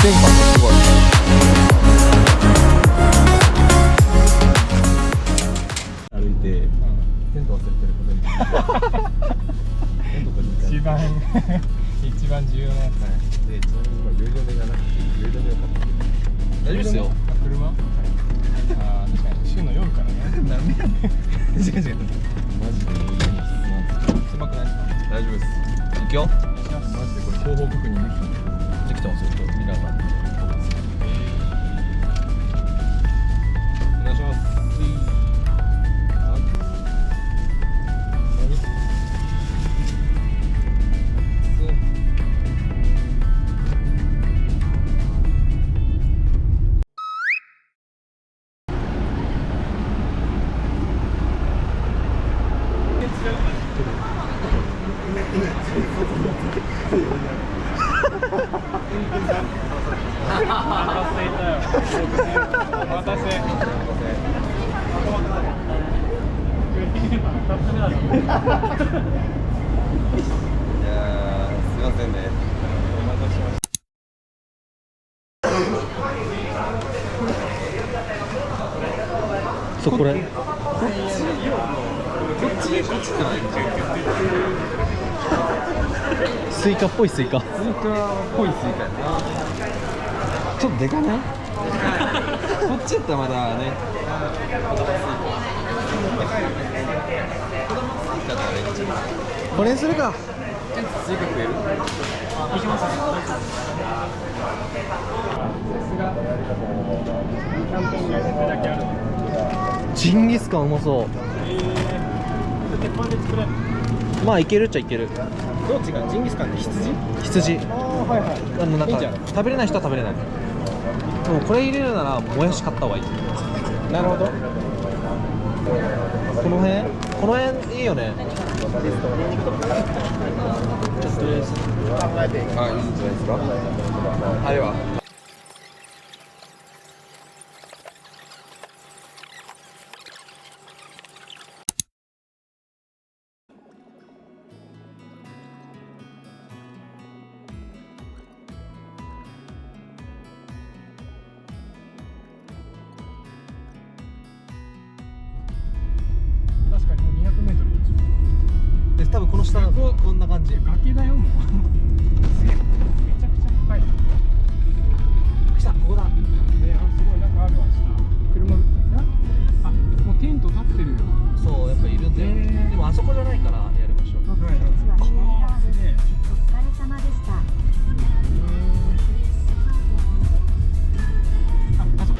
天感がすごい。歩いてテント忘れてることにテントが2回一番重要なやつだね。で、ちなみに今酔い止めがなくて酔い止めを買って大丈夫ですよ。車？ああ、確かに週の夜からね。なんでやねん。違う違う。マジで酔い止め必須なんです。狭くないですか？大丈夫です。行くよ。お願いします。マジでこれ後方確認できてますよ。ミラーが。お願いします。お待たせ。いやー、すいませんね。お待たせしました。そう、これ。スイカっぽいスイカ。スイカっぽいスイカやな。ちょっとでかない？こっちやったらまだね。これにするか。スイカ食える？行きます。キャンペーンが1つだけある。ジンギスカンうまそう。鉄板で作れる。まあいけるっちゃいける。どっちがジンギスカンって羊？羊。ああ、はいはい。なんかいいんじゃない食べれない人は食べれない。でもこれ入れるならもやし買った方がいい。なるほど。この辺いいよね。ちょっとりあえず。考えて。あ、いいんじゃないですか。あれは。確かにもう200メートルで、多分この下のこんな感じ。崖だよもう。すげえ。めちゃくちゃ深い。来た、ここだ。あ、すごいなんかあるわ下。車。あ、もうテント立ってるよ。そう、やっぱいるんだよ。でもあそこじゃないからやりましょう。はいはい。あ、すげえ。お疲れ様でした。あそこ。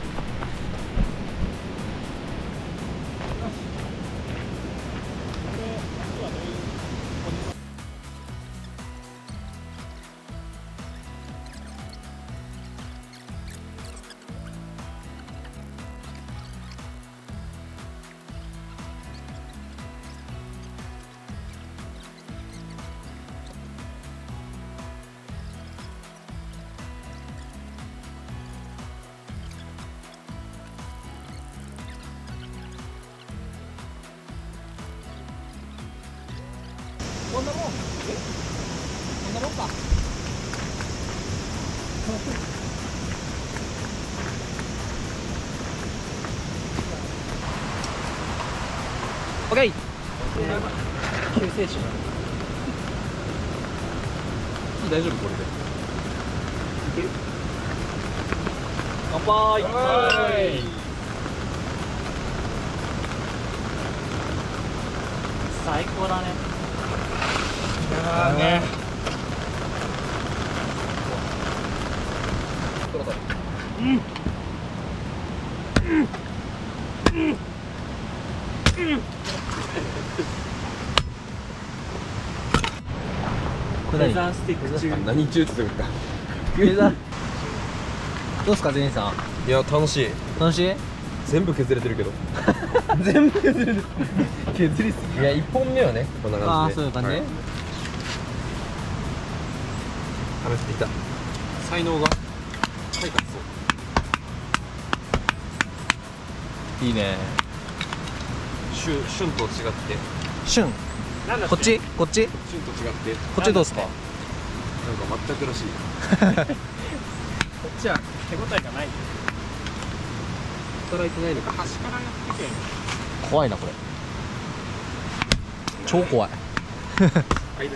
こんなもん。こんなもんか。オッケー。救世主。大丈夫これで。いける？乾杯。最高だね。ね。これ何？スティック中。何中って言ってた？レザー。どうすかゼニーさん？いや楽しい。楽しい？全部削れてるけど。全部削れる。削りすぎ。いや1本目はねこんなああ、感じで。そういう感じね。試していた。才能が開花そう。いいね。旬と違って旬。こっち？こっち？旬と違ってこっちどうすか？なんか全くらしい。っちは手応えがない。働いてないのか。端からやってて怖いなこれ。超怖い。こ間に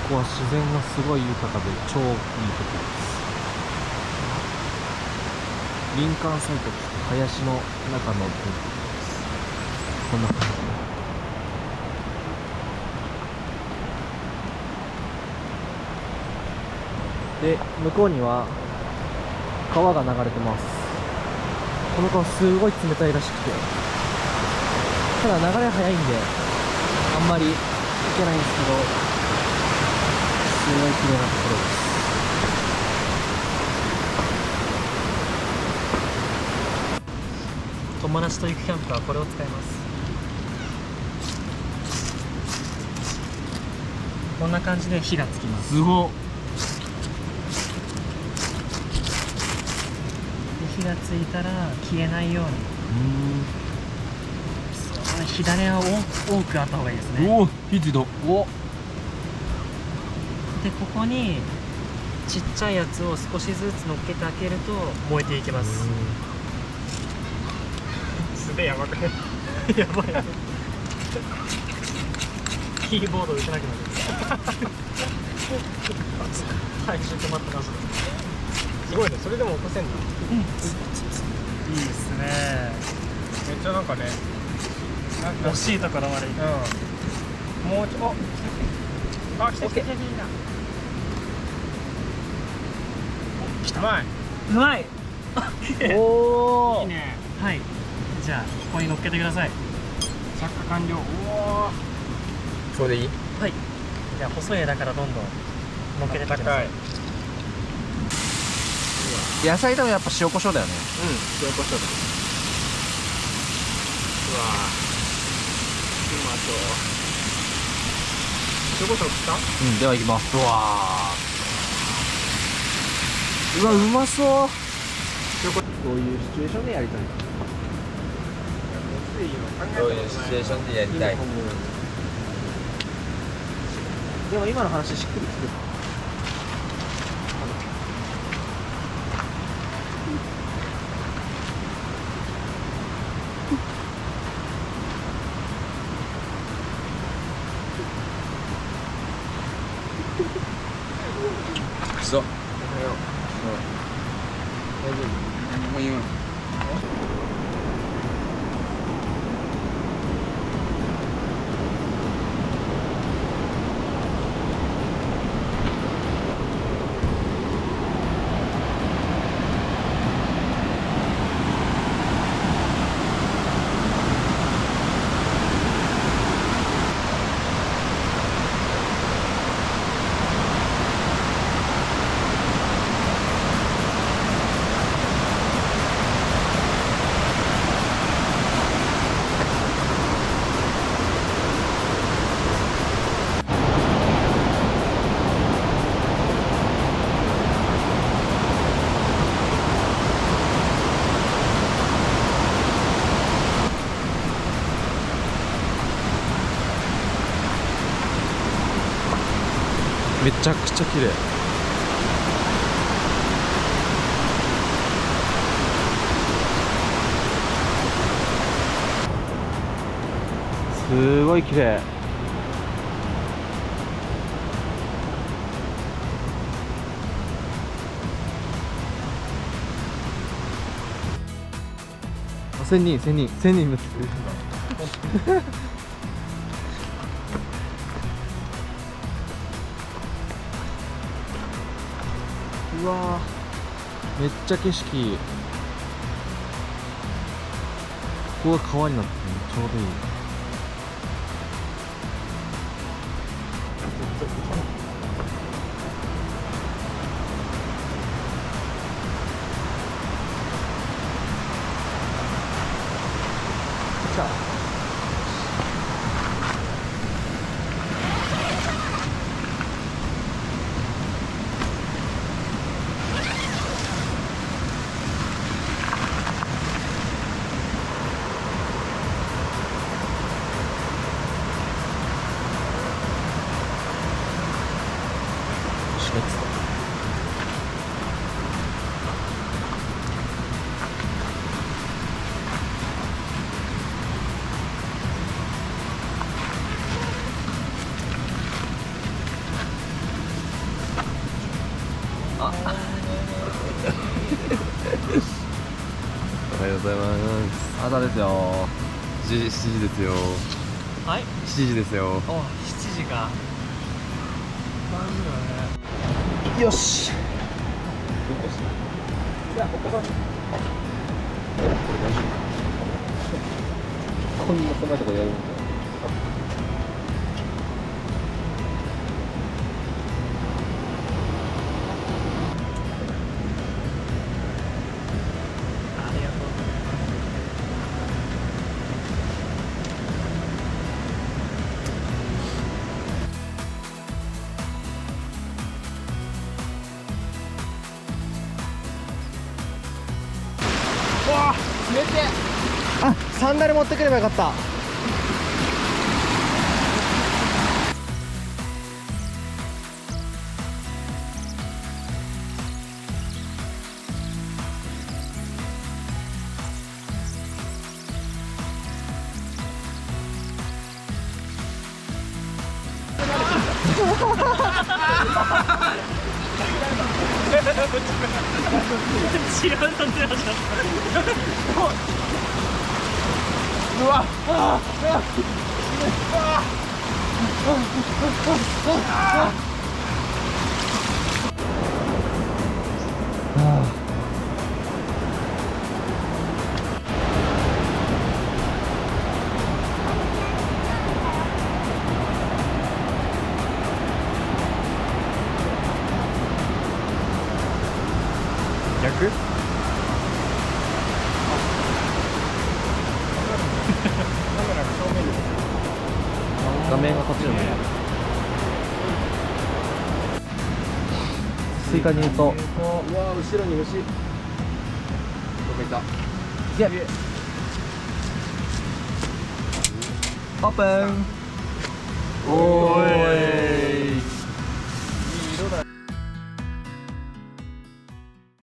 こは自然がすごい豊かで超いいとこです。林間サイトって林の中のこんな感じで、向こうには川が流れてます。この川すごい冷たいらしくて、ただ流れ速いんであんまり行けないんですけど、すごい綺麗なところです。友達と行くキャンプはこれを使います。こんな感じで火がつきます。すごっ。で火がついたら消えないように、そう火種は多くあった方がいいですね。おお、火ついた。お、でここにちっちゃいやつを少しずつ乗っけて開けると燃えていきます。素でやばくね。やばいやばい。キーボード打てなくなる。はい、ちょっと待ってます。すごいね。それでも起こせんだ。いいですね。めっちゃなんかね。惜しいところまで。もうちょあ、来た来た来た来た。うまい。うまい。おお、いいね。はい。じゃあここに乗っけてください。着火完了。おお。それでいい？はい。じゃあ細い枝からどんどん乗っけてってくださ高い。い。野菜でもやっぱ塩コショウだよね。塩コショウだ。うわー、うまそう。塩コショウ振った？うん、では行きます。うわー、うわ、うまそう。こういうシチュエーションでやりたい。そういうシチュエーションでやりたい。でも今の話しっくりきてる。そう。めちゃくちゃ綺麗。すごい綺麗。1000人1000人1000人ですうわー、めっちゃ景色いい。ここが川になっててちょうどいい。来た。死滅だ。ございます。朝ですよ。7時ですよ。はい7時ですよ。お7時かよし。こんな狭いとこやるんだ。ありがとうあ、サンダル持ってくればよかった。違うとってました逆画面がこっちのね。スイカに言うと、うわー、後ろに虫。どこいた。いや、オープン。おーい。